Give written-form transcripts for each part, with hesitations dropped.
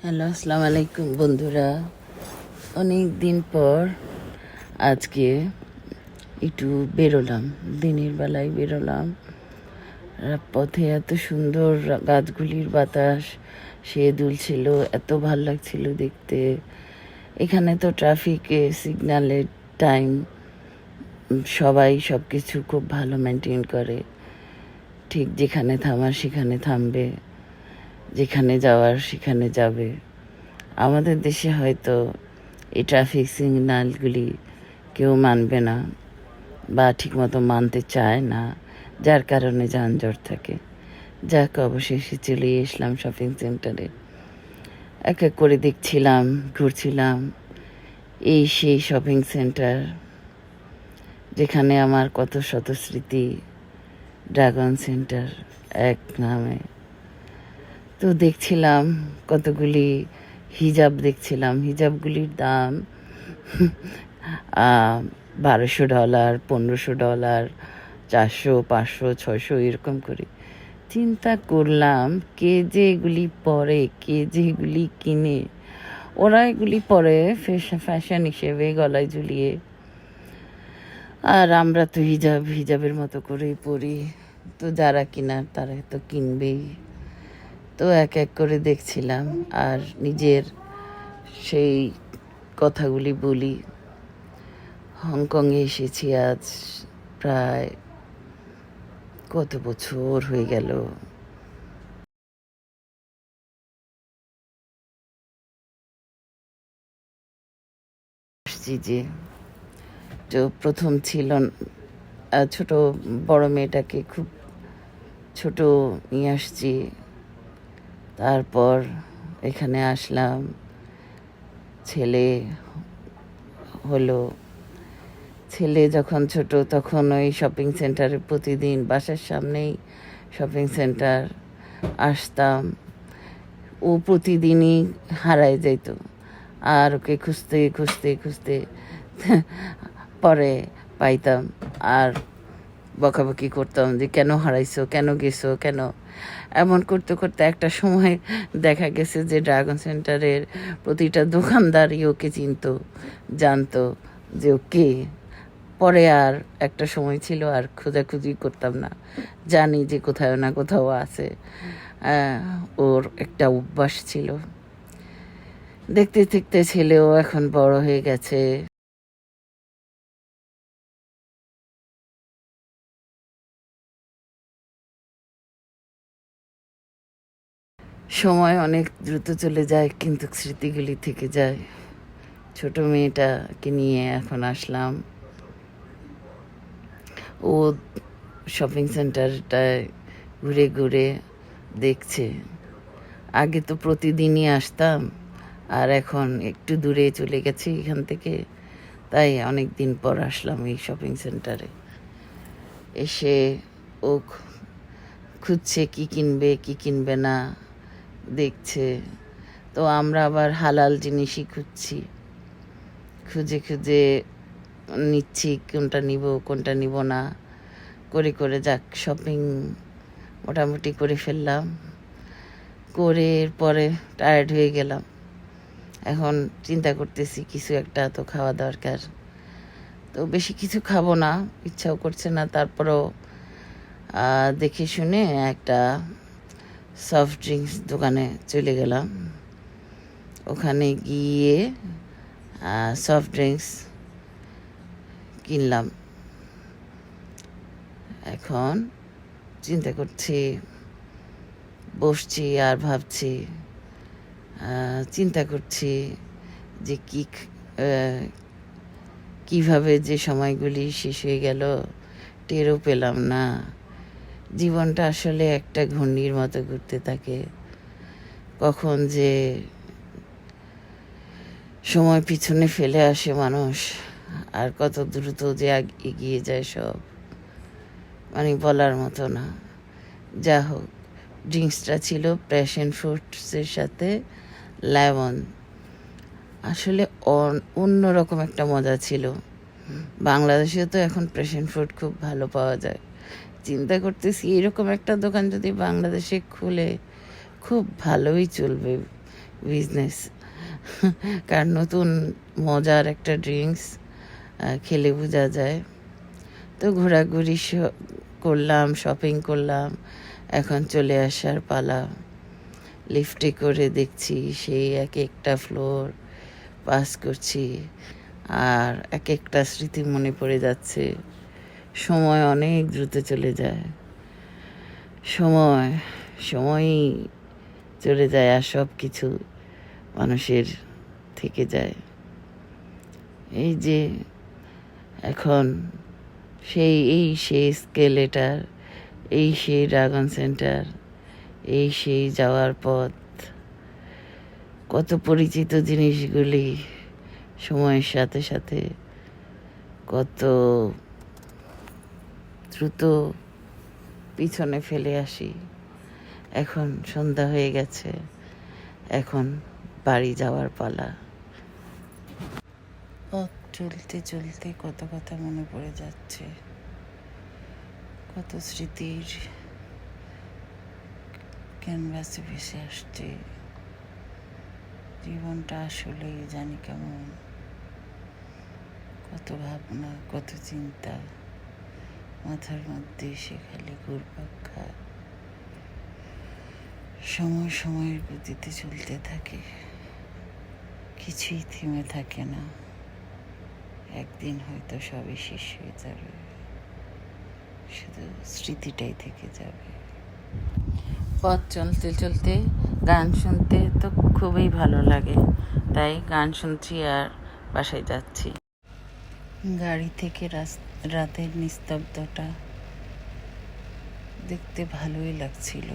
Hello, আসসালামু আলাইকুম বন্ধুরা। অনেক দিন পর আজকে একটু বেরোলাম, দিনের বেলায় বেরোলাম। পথে এত সুন্দর গাছগুলির বাতাস সে দুলছিল, এত ভাল লাগছিল দেখতে। এখানে তো ট্রাফিকে সিগন্যালের টাইম সবাই সব কিছু খুব ভালো মেনটেন করে। ঠিক যেখানে থামার সেখানে থামবে, যেখানে যাওয়ার সেখানে যাবে। আমাদের দেশে হয়তো এই ট্রাফিক সিগন্যালগুলি কেউ মানবে না বা ঠিকমতো মানতে চায় না, যার কারণে যানজট থাকে। যাক, অবশেষে চলে এসলাম শপিং সেন্টারে। এক এক করে দেখছিলাম, ঘুরছিলাম। এই সেই শপিং সেন্টার যেখানে আমার কত শত স্মৃতি, ড্রাগন সেন্টার এক নামে। তো দেখছিলাম কতগুলি হিজাব, দেখছিলাম হিজাবগুলির দাম $1200, $1500, 400, 500, 600 এরকম করে। চিন্তা করলাম, কে যে এগুলি পরে, কে যে এগুলি কিনে। ওরা এগুলি পরে ফ্যাশন হিসেবে গলায় ঝুলিয়ে, আর আমরা তো হিজাবের মতো করেই পরি। তো যারা কিনার তারা তো কিনবেই। তো এক এক করে দেখছিলাম আর নিজের সেই কথাগুলি বলি। হংকংয়ে এসেছি আজ প্রায় কত বছর হয়ে গেল। আসছি যে তো প্রথম ছিল ছোট বড় মেয়েটাকে খুব ছোট নিয়ে আসছি। তারপর এখানে আসলাম, ছেলে হলো। ছেলে যখন ছোট তখন ওই শপিং সেন্টারে প্রতিদিন, বাসার সামনেই শপিং সেন্টার, আসতাম। ও প্রতিদিনই হারায় যেত, আর ওকে খুঁজতে খুঁজতে খুঁজতে পরে পাইতাম আর বকাবকি করতাম যে কেন হারাইছো, কেন গেছো, কেন। এমন করতে করতে একটা সময় দেখা গেছে যে ড্রাগন সেন্টারের প্রতিটা দোকানদারই ওকে চিনতো, জানতো যে ও কে। পরে আর একটা সময় ছিল আর খোঁজাখুঁজি করতাম না, জানি যে কোথাও না কোথাও আছে। ওর একটা অভ্যাস ছিল। দেখতে দেখতে ছেলেও এখন বড় হয়ে গেছে। সময় অনেক দ্রুত চলে যায়, কিন্তু স্মৃতিগুলি থেকে যায়। ছোট মেয়েটাকে নিয়ে এখন আসলাম। ও শপিং সেন্টারটায় ঘুরে ঘুরে দেখছে। আগে তো প্রতিদিনই আসতাম, আর এখন একটু দূরে চলে গেছি এখান থেকে, তাই অনেক দিন পর আসলাম এই শপিং সেন্টারে। এসে ও খুঁজছে কি কিনবে কি কিনবে না, দেখছে। তো আমরা আবার হালাল জিনিসই খুঁজছি, খুঁজে খুঁজে নিচ্ছি কোনটা নিব কোনটা নিব না করে করে। যাক, শপিং মোটামুটি করে ফেললাম। করে পরে টায়ার্ড হয়ে গেলাম। এখন চিন্তা করতেছি কিছু একটা তো খাওয়া দরকার। তো বেশি কিছু খাবো না, ইচ্ছাও করছে না। তারপরও দেখে শুনে একটা সফট ড্রিঙ্কস দোকানে চলে গেলাম। ওখানে গিয়ে সফট ড্রিঙ্কস কিনলাম। এখন চিন্তা করছি, বসছি আর ভাবছি, চিন্তা করছি যে কিভাবে যে সময়গুলি শেষ হয়ে গেল টেরও পেলাম না। জীবনটা আসলে একটা ঘূর্ণির মতো ঘুরতে থাকে। কখন যে সময় পিছনে ফেলে আসে মানুষ, আর কত দ্রুত যে এগিয়ে যায় সব, মানে বলার মতো না। যা হোক, ড্রিঙ্কসটা ছিল প্যাশন ফ্রুটসের সাথে লেমন। আসলে অন্যরকম একটা মজা ছিল। বাংলাদেশে তো এখন প্যাশন ফ্রুট খুব ভালো পাওয়া যায়। চিন্তা করতেছি এরকম একটা দোকান যদি বাংলাদেশে খুলে খুব ভালোই চলবে, বিজনেস। কারণ নতুন মজার একটা ড্রিঙ্কস খেলে বোঝা যায়। তো ঘোরাঘুরি করলাম, শপিং করলাম, এখন চলে আসার পালা। লিফটে করে দেখছি সেই এক একটা ফ্লোর পাস করছি, আর এক একটা স্মৃতি মনে পড়ে যাচ্ছে। সময় অনেক দ্রুত চলে যায়, সময়ই চলে যায়, আর সব কিছু মানুষের থেকে যায়। এই যে এখন সেই স্কেলেটার, সেই ড্রাগন সেন্টার, সেই যাওয়ার পথ, কত পরিচিত জিনিসগুলি সময়ের সাথে সাথে কত দ্রুত পিছনে ফেলে আসি। এখন সন্ধ্যা হয়ে গেছে, এখন বাড়ি যাওয়ার পালা। পথ চলতে চলতে কত কথা মনে পড়ে যাচ্ছে, কত স্মৃতির ক্যানভাসে ভেসে আসছে। জীবনটা আসলেই জানি কেমন, কত ভাবনা, কত চিন্তা মাথার মধ্যে এসে খালি ঘুরপাক খায়। সময়ের গতিতে চলতে থাকে, কিছুই থেমে থাকে না। একদিন হয়তো সবই শেষ হয়ে যাবে, শুধু স্মৃতিটাই থেকে যাবে। পথ চলতে চলতে গান শুনতে তো খুবই ভালো লাগে, তাই গান শুনছি আর বাসায় যাচ্ছি। গাড়ি থেকে রাতের নিস্তব্ধতা দেখতে ভালোই লাগছিল,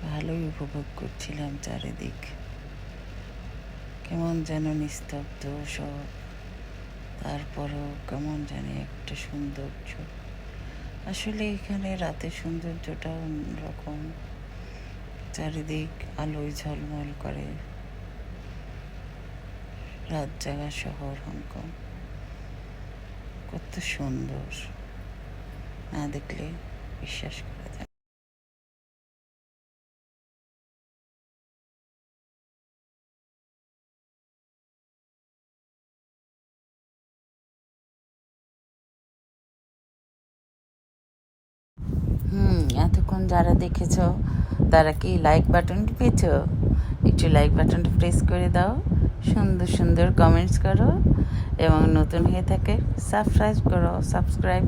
ভালোই উপভোগ করছিলাম চারিদিক। কেমন যেন নিস্তব্ধ সব, তারপরও কেমন জানি একটা সৌন্দর্য। আসলে এখানে রাতের সৌন্দর্যটা অন্যরকম, চারিদিক আলোয় ঝলমল করে। রাত জাগা শহর হংকং, কত সুন্দর, না দেখলে বিশ্বাস করা যায়। এতক্ষণ যারা দেখেছ তারা কি লাইক বাটন টিপেছ? একটু লাইক বাটনটা প্রেস করে দাও, সুন্দর সুন্দর কমেন্টস করো, এবং নতুন হয়ে থাকে সাবস্ক্রাইব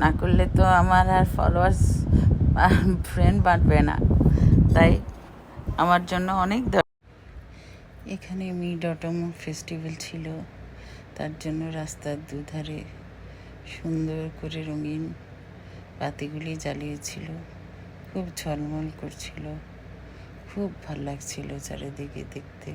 না করলে তো আমার আর ফলোয়ার্স আর ফ্রেন্ড বাড়বে না, তাই আমার জন্য অনেক এখানে মিড অটম ফেস্টিভ্যাল ছিল, তার জন্য রাস্তার দুধারে সুন্দর করে রঙিন বাতিগুলি জ্বালিয়েছিল, খুব ঝলমল করছিল, খুব ভাল লাগছিল চারিদিকে দেখতে।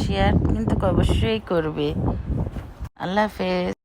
শেয়ার কিন্তু অবশ্যই করবে। আল্লাহ হাফেজ।